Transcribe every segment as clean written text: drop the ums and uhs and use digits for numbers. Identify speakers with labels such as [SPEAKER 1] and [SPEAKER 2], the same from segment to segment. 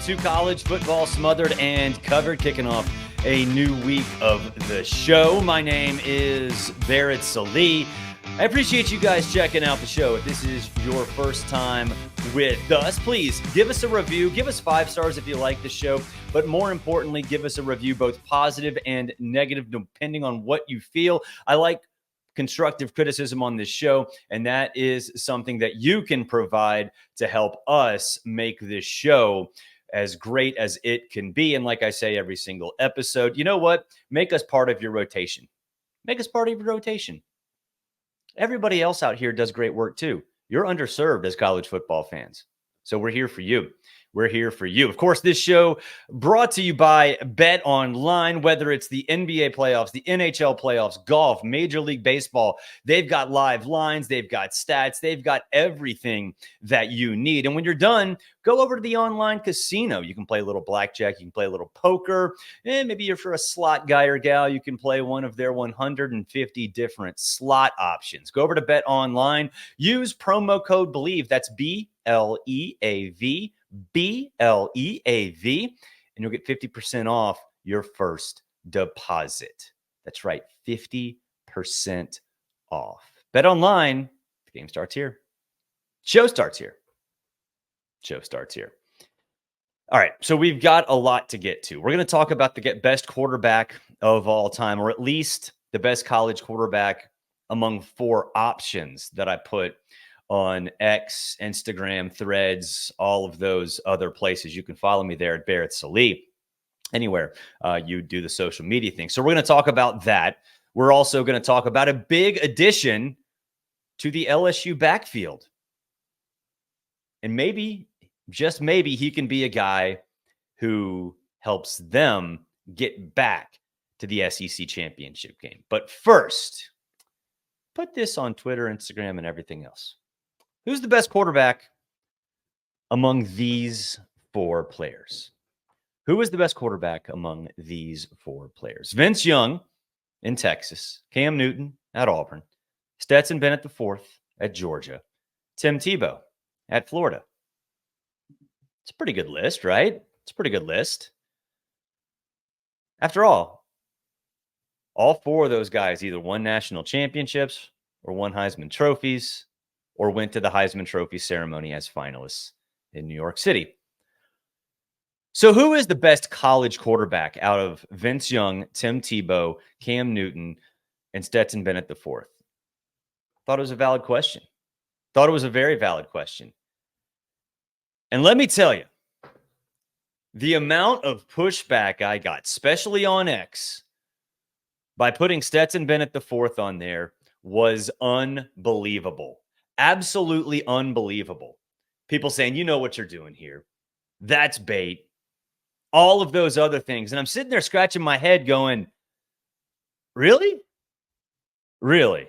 [SPEAKER 1] to College Football Smothered and Covered, kicking off a new week of the show. My name is Barrett Salee. I appreciate you guys checking out the show. If this is your first time with us, please give us a review. Give us 5 stars if you like the show. But more importantly, give us a review, both positive and negative, depending on what you feel. I like constructive criticism on this show, and that is something that you can provide to help us make this show as great as it can be. And like I say every single episode, you know what? Make us part of your rotation. Make us part of your rotation. Everybody else out here does great work too. You're underserved as college football fans. So we're here for you. We're here for you. Of course, this show brought to you by Bet Online, whether it's the NBA playoffs, the NHL playoffs, golf, Major League Baseball. They've got live lines. They've got stats. They've got everything that you need. And when you're done, go over to the online casino. You can play a little blackjack. You can play a little poker. And maybe if you're a slot guy or gal, you can play one of their 150 different slot options. Go over to Bet Online. Use promo code BELIEVE. That's BLEAV. BLEAV, and you'll get 50% off your first deposit. That's right, 50% off. Bet Online, the game starts here. Show starts here. Show starts here. All right, so we've got a lot to get to. We're going to talk about the best quarterback of all time, or at least the best college quarterback among 4 options that I put on X, Instagram, Threads, all of those other places. You can follow me there at Barrett Salee, anywhere you do the social media thing. So we're going to talk about that. We're also going to talk about a big addition to the LSU backfield. And maybe, just maybe, he can be a guy who helps them get back to the SEC championship game. But first, put this on Twitter, Instagram, and everything else. Who's the best quarterback among these 4 players? Who is the best quarterback among these 4 players? Vince Young in Texas, Cam Newton at Auburn, Stetson Bennett IV at Georgia, Tim Tebow at Florida. It's a pretty good list, right? It's a pretty good list. After all 4 of those guys either won national championships or won Heisman trophies, or went to the Heisman Trophy ceremony as finalists in New York City. So who is the best college quarterback out of Vince Young, Tim Tebow, Cam Newton, and Stetson Bennett IV? Thought it was a valid question. Thought it was a very valid question. And let me tell you, the amount of pushback I got, especially on X, by putting Stetson Bennett IV on there was unbelievable. Absolutely unbelievable. People saying, you know what you're doing here. That's bait. All of those other things. And I'm sitting there scratching my head going, really? Really?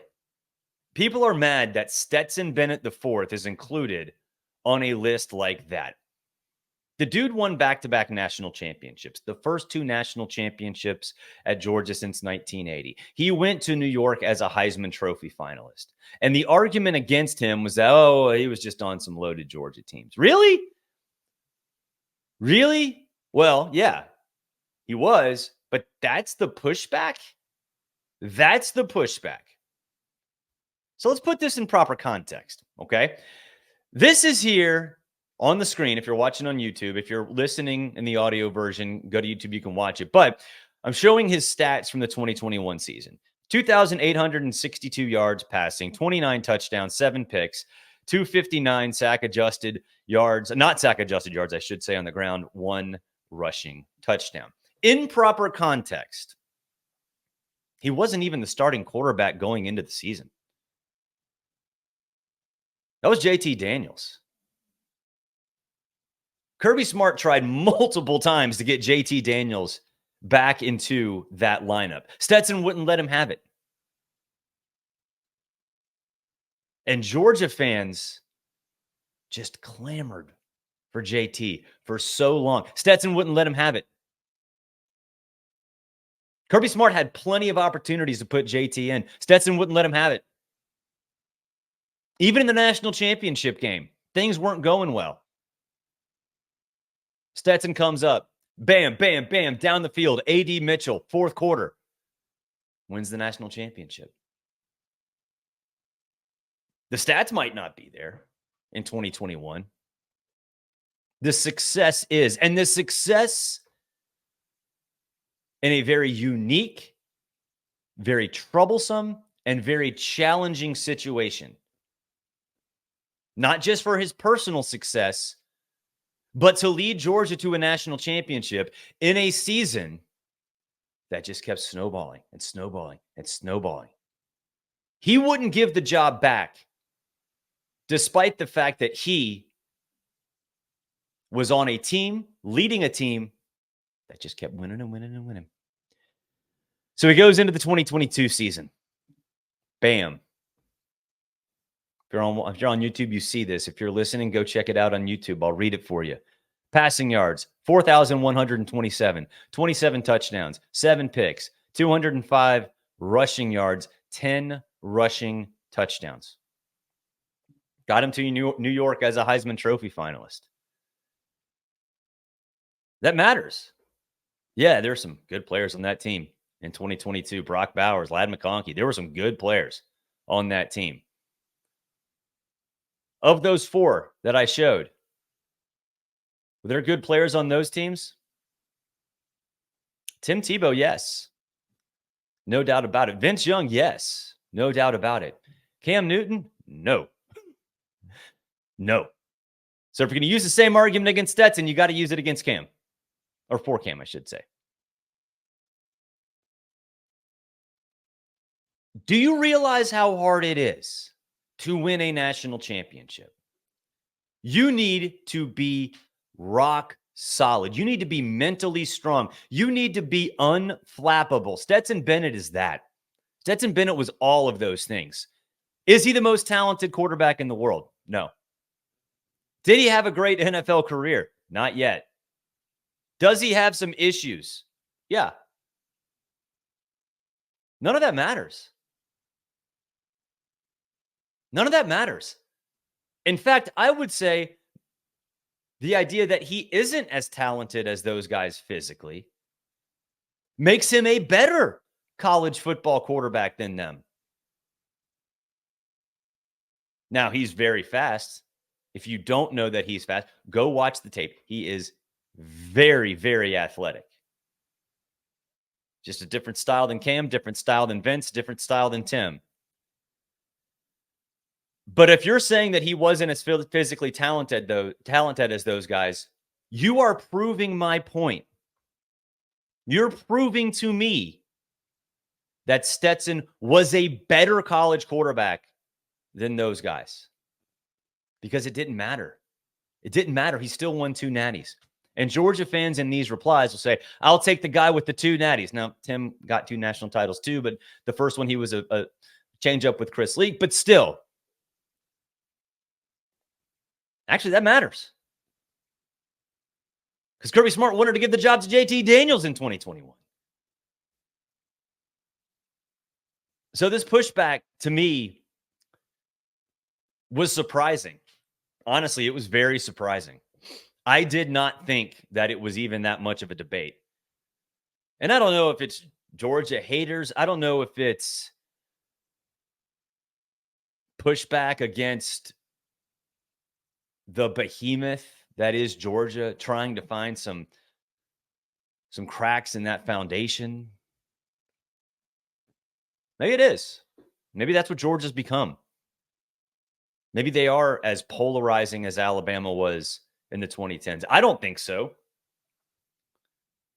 [SPEAKER 1] People are mad that Stetson Bennett IV is included on a list like that. The dude won back-to-back national championships, the first 2 national championships at Georgia since 1980. He went to New York as a Heisman Trophy finalist. And the argument against him was that, oh, he was just on some loaded Georgia teams. Really? Really? Well, yeah, he was. But that's the pushback? That's the pushback. So let's put this in proper context, okay? This is here on the screen. If you're watching on YouTube, if you're listening in the audio version, go to YouTube, you can watch it. But I'm showing his stats from the 2021 season. 2,862 yards passing, 29 touchdowns, 7 picks, 259 sack-adjusted yards, not sack-adjusted yards, I should say, on the ground, 1 rushing touchdown. In proper context, he wasn't even the starting quarterback going into the season. That was JT Daniels. Kirby Smart tried multiple times to get JT Daniels back into that lineup. Stetson wouldn't let him have it. And Georgia fans just clamored for JT for so long. Stetson wouldn't let him have it. Kirby Smart had plenty of opportunities to put JT in. Stetson wouldn't let him have it. Even in the national championship game, things weren't going well. Stetson comes up. Bam, bam, bam, down the field. A.D. Mitchell, fourth quarter. Wins the national championship. The stats might not be there in 2021. The success is. And the success in a very unique, very troublesome, and very challenging situation. Not just for his personal success, but to lead Georgia to a national championship in a season that just kept snowballing and snowballing and snowballing. He wouldn't give the job back, despite the fact that he was on a team, leading a team that just kept winning and winning and winning. So he goes into the 2022 season. Bam. If you're on YouTube, you see this. If you're listening, go check it out on YouTube. I'll read it for you. Passing yards, 4,127, 27 touchdowns, 7 picks, 205 rushing yards, 10 rushing touchdowns. Got him to New York as a Heisman Trophy finalist. That matters. Yeah, there's some good players on that team in 2022. Brock Bowers, Ladd McConkey. There were some good players on that team. Of those 4 that I showed, were there good players on those teams? Tim Tebow, yes. No doubt about it. Vince Young, yes. No doubt about it. Cam Newton, no. No. So if you're going to use the same argument against Stetson, you got to use it against Cam. Or for Cam, I should say. Do you realize how hard it is to win a national championship? You need to be rock solid. You need to be mentally strong. You need to be unflappable. Stetson Bennett is that. Stetson Bennett was all of those things. Is he the most talented quarterback in the world? No. Did he have a great NFL career? Not yet. Does he have some issues? Yeah. None of that matters. None of that matters. In fact, I would say the idea that he isn't as talented as those guys physically makes him a better college football quarterback than them. Now, he's very fast. If you don't know that he's fast, go watch the tape. He is very, very athletic. Just a different style than Cam, different style than Vince, different style than Tim. But if you're saying that he wasn't as physically talented as those guys, you are proving my point. You're proving to me that Stetson was a better college quarterback than those guys. Because it didn't matter. It didn't matter. He still won 2 natties. And Georgia fans in these replies will say, I'll take the guy with the 2 natties. Now, Tim got 2 national titles too, but the first one he was a change up with Chris Leak. But still, actually, that matters. Because Kirby Smart wanted to give the job to JT Daniels in 2021. So this pushback, to me, was surprising. Honestly, it was very surprising. I did not think that it was even that much of a debate. And I don't know if it's Georgia haters. I don't know if it's pushback against the behemoth that is Georgia, trying to find some cracks in that foundation. Maybe it is. Maybe that's what Georgia's become. Maybe they are as polarizing as Alabama was in the 2010s. I don't think so.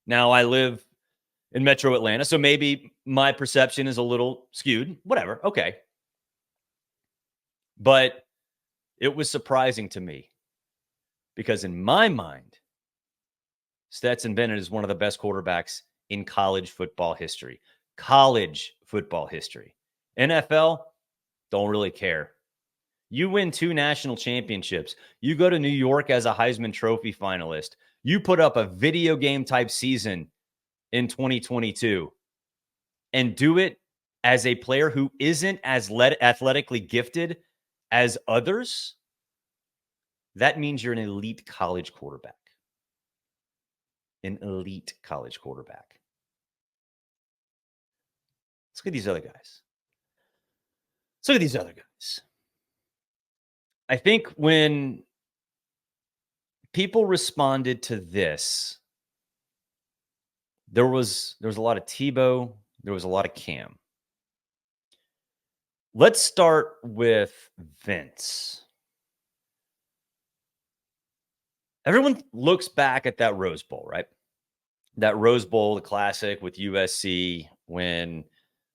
[SPEAKER 1] Now, I live in Metro Atlanta, so maybe my perception is a little skewed. Whatever. Okay. But it was surprising to me because in my mind, Stetson Bennett is one of the best quarterbacks in college football history. College football history. NFL, don't really care. You win 2 national championships. You go to New York as a Heisman Trophy finalist. You put up a video game type season in 2022 and do it as a player who isn't as athletically gifted as others. That means you're an elite college quarterback. an elite college quarterback. Let's look at these other guys. Let's look at these other guys. I think when people responded to this, there was a lot of Tebow, there was a lot of Cam. Let's start with Vince. Everyone looks back at that Rose Bowl, right? That Rose Bowl, the classic with USC when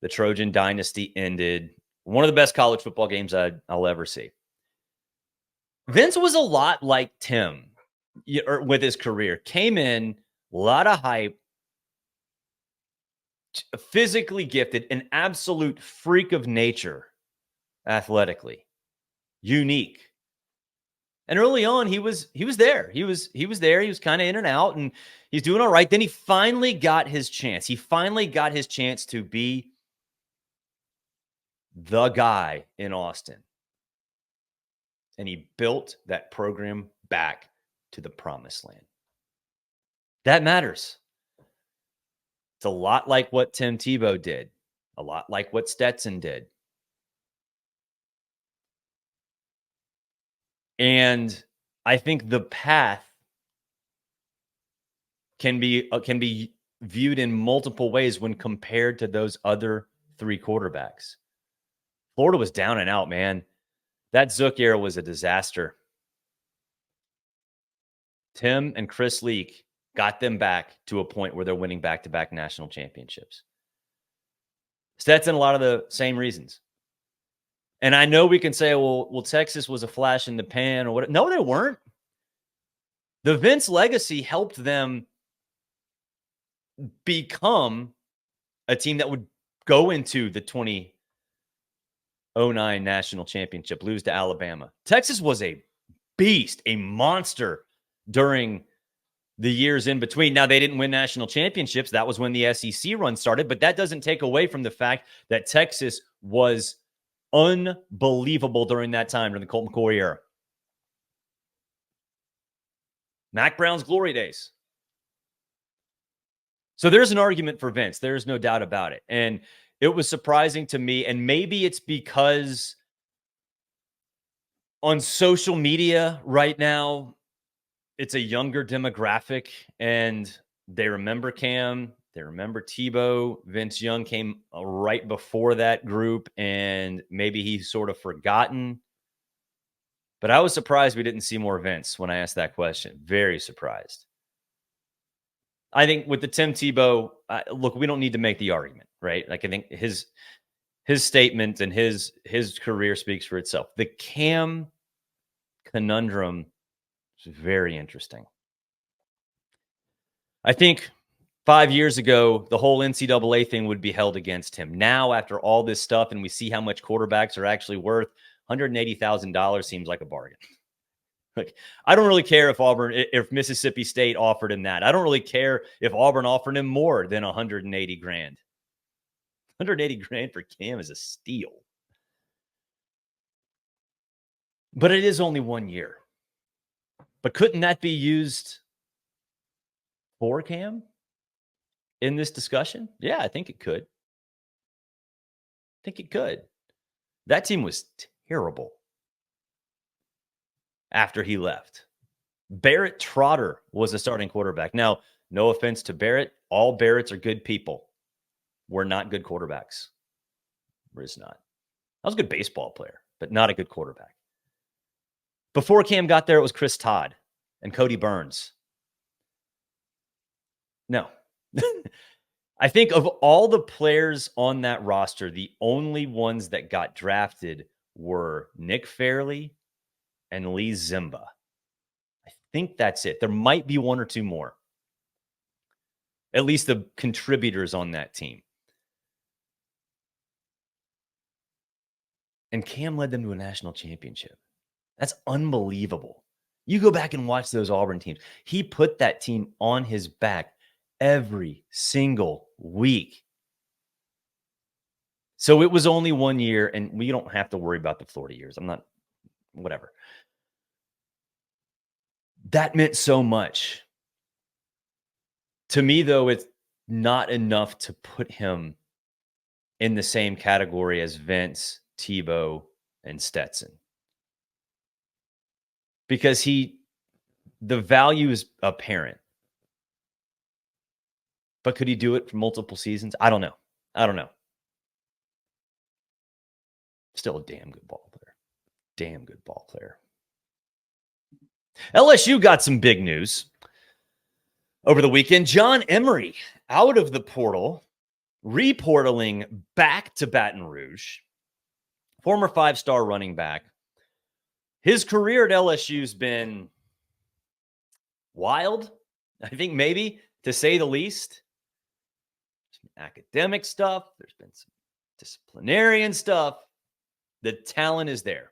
[SPEAKER 1] the Trojan dynasty ended. One of the best college football games I'll ever see. Vince was a lot like Tim with his career. Came in, a lot of hype, physically gifted, an absolute freak of nature athletically, unique. And early on, he was there. He was there. He was kind of in and out, and he's doing all right. Then he finally got his chance. He finally got his chance to be the guy in Austin. And he built that program back to the promised land. That matters. It's a lot like what Tim Tebow did, a lot like what Stetson did. And I think the path can be viewed in multiple ways when compared to those other three quarterbacks. Florida was down and out, man. That Zook era was a disaster. Tim and Chris Leak got them back to a point where they're winning back-to-back national championships. Stetson, a lot of the same reasons. And I know we can say, well, Texas was a flash in the pan or what? No, they weren't. The Vince legacy helped them become a team that would go into the 2009 national championship, lose to Alabama. Texas was a beast, a monster during the years in between. Now, they didn't win national championships. That was when the SEC run started, but that doesn't take away from the fact that Texas was unbelievable during that time, during the Colt McCoy era. Mac Brown's glory days. So there's an argument for Vince. There's no doubt about it. And it was surprising to me, and maybe it's because on social media right now, it's a younger demographic, and they remember Cam, they remember Tebow. Vince Young came right before that group, and maybe he's sort of forgotten. But I was surprised we didn't see more Vince when I asked that question. Very surprised. I think with the Tim Tebow, look, we don't need to make the argument, right? Like, I think his statement and his career speaks for itself. The Cam conundrum is very interesting. I think 5 years ago, the whole NCAA thing would be held against him. Now, after all this stuff, and we see how much quarterbacks are actually worth, $180,000 seems like a bargain. Like, I don't really care if Mississippi State offered him that. I don't really care if Auburn offered him more than 180 grand. 180 grand for Cam is a steal. But it is only 1 year. But couldn't that be used for Cam in this discussion? Yeah, I think it could. That team was terrible after he left. Barrett Trotter was the starting quarterback. Now, no offense to Barrett. All Barretts are good people. We're not good quarterbacks. We're just not. I was a good baseball player, but not a good quarterback. Before Cam got there, it was Chris Todd and Cody Burns. No. I think of all the players on that roster, the only ones that got drafted were Nick Fairley and Lee Zimba. I think that's it. There might be one or two more. At least the contributors on that team. And Cam led them to a national championship. That's unbelievable. You go back and watch those Auburn teams. He put that team on his back every single week. So it was only 1 year, and we don't have to worry about the Florida years. Whatever. That meant so much. To me, though, it's not enough to put him in the same category as Vince, Tebow, and Stetson. Because the value is apparent. But could he do it for multiple seasons? I don't know. Still a damn good ball player. Damn good ball player. LSU got some big news over the weekend. John Emery out of the portal, reportaling back to Baton Rouge. Former 5-star running back. His career at LSU's been wild, I think, maybe, to say the least. Some academic stuff. There's been some disciplinarian stuff. The talent is there.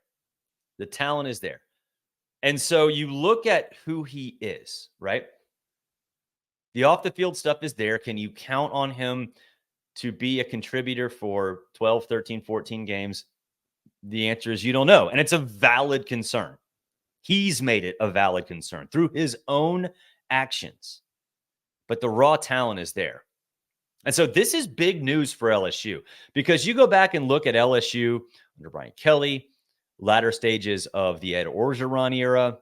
[SPEAKER 1] The talent is there. And so you look at who he is, right? The off-the-field stuff is there. Can you count on him to be a contributor for 12, 13, 14 games? The answer is you don't know. And it's a valid concern. He's made it a valid concern through his own actions. But the raw talent is there. And so this is big news for LSU because you go back and look at LSU under Brian Kelly, latter stages of the Ed Orgeron era.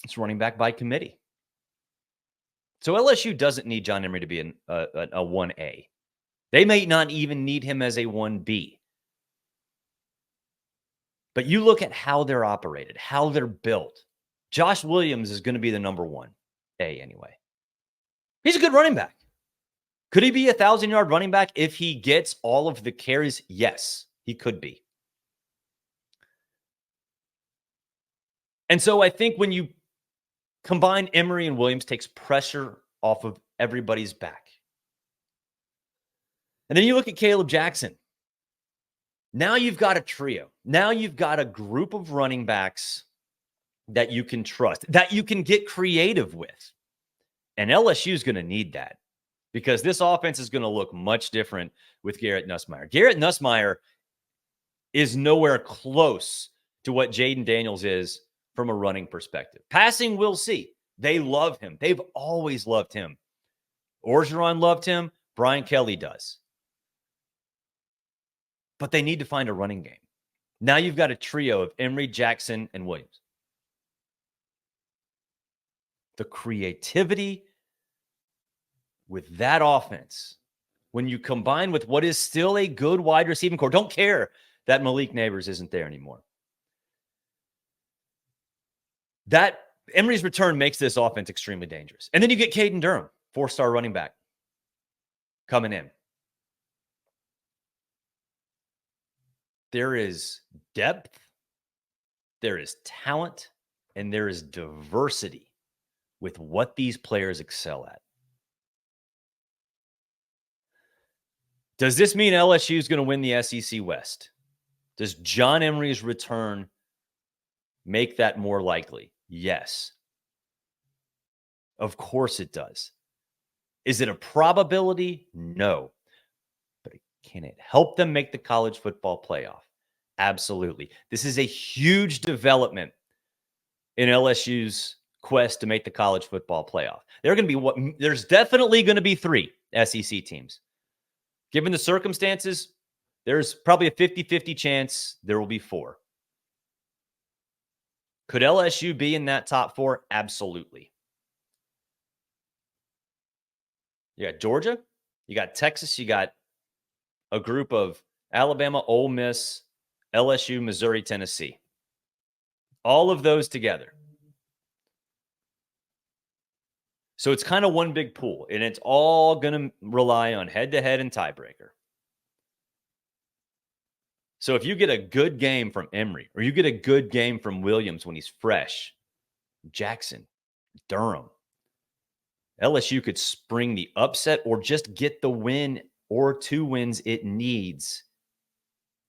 [SPEAKER 1] It's running back by committee. So LSU doesn't need John Emery to be a 1A. They may not even need him as a 1B. But you look at how they're operated, how they're built. Josh Williams is going to be the number 1A anyway. He's a good running back. Could he be a 1,000-yard running back if he gets all of the carries? Yes, he could be. And so I think when you combine Emery and Williams, takes pressure off of everybody's back. And then you look at Caleb Jackson. Now you've got a trio. Now you've got a group of running backs that you can trust, that you can get creative with. And LSU is going to need that because this offense is going to look much different with Garrett Nussmeier. Garrett Nussmeier is nowhere close to what Jaden Daniels is from a running perspective. Passing, we'll see. They love him. They've always loved him. Orgeron loved him. Brian Kelly does. But they need to find a running game. Now you've got a trio of Emery, Jackson, and Williams. The creativity with that offense, when you combine with what is still a good wide receiving core, don't care that Malik Neighbors isn't there anymore. That Emery's return makes this offense extremely dangerous. And then you get Caden Durham, 4-star running back, coming in. There is depth, there is talent, and there is diversity with what these players excel at. Does this mean LSU is going to win the SEC West? Does John Emery's return make that more likely? Yes. Of course it does. Is it a probability? No. But can it help them make the college football playoff? Absolutely. This is a huge development in LSU's quest to make the college football playoff. There's definitely going to be 3 SEC teams. Given the circumstances, there's probably a 50-50 chance there will be 4. Could LSU be in that top 4? Absolutely. You got Georgia, you got Texas, you got a group of Alabama, Ole Miss, LSU, Missouri, Tennessee. All of those together. So it's kind of one big pool, and it's all going to rely on head-to-head and tiebreaker. So if you get a good game from Emery, or you get a good game from Williams when he's fresh, Jackson, Durham, LSU could spring the upset or just get the win or 2 wins it needs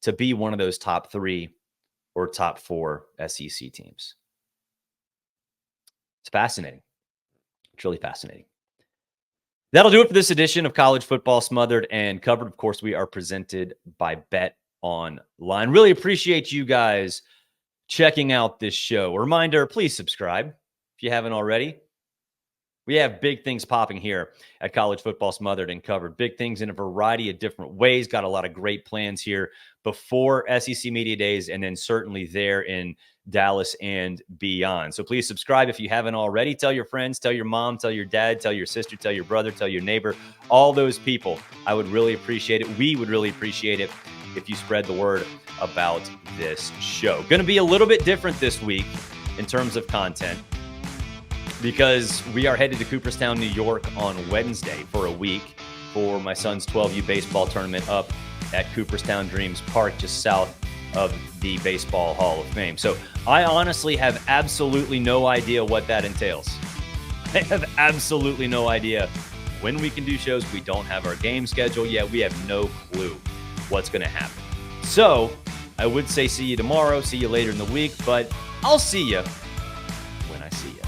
[SPEAKER 1] to be one of those top 3 or top 4 SEC teams. It's fascinating. It's really fascinating. That'll do it for this edition of College Football Smothered and Covered. Of course, we are presented by Bet Online. Really appreciate you guys checking out this show. A reminder, please subscribe if you haven't already. We have big things popping here at College Football Smothered and Covered. Big things in a variety of different ways. Got a lot of great plans here before SEC Media Days and then certainly there in Dallas and beyond. So please subscribe if you haven't already. Tell your friends, tell your mom, tell your dad, tell your sister, tell your brother, tell your neighbor, all those people. I would really appreciate it. We would really appreciate it if you spread the word about this show. Going to be a little bit different this week in terms of content, because we are headed to Cooperstown, New York on Wednesday for a week for my son's 12U baseball tournament up at Cooperstown Dreams Park, just south of the Baseball Hall of Fame. So I honestly have absolutely no idea what that entails. I have absolutely no idea when we can do shows. We don't have our game schedule yet. We have no clue what's going to happen. So I would say see you tomorrow, see you later in the week, but I'll see you when I see you.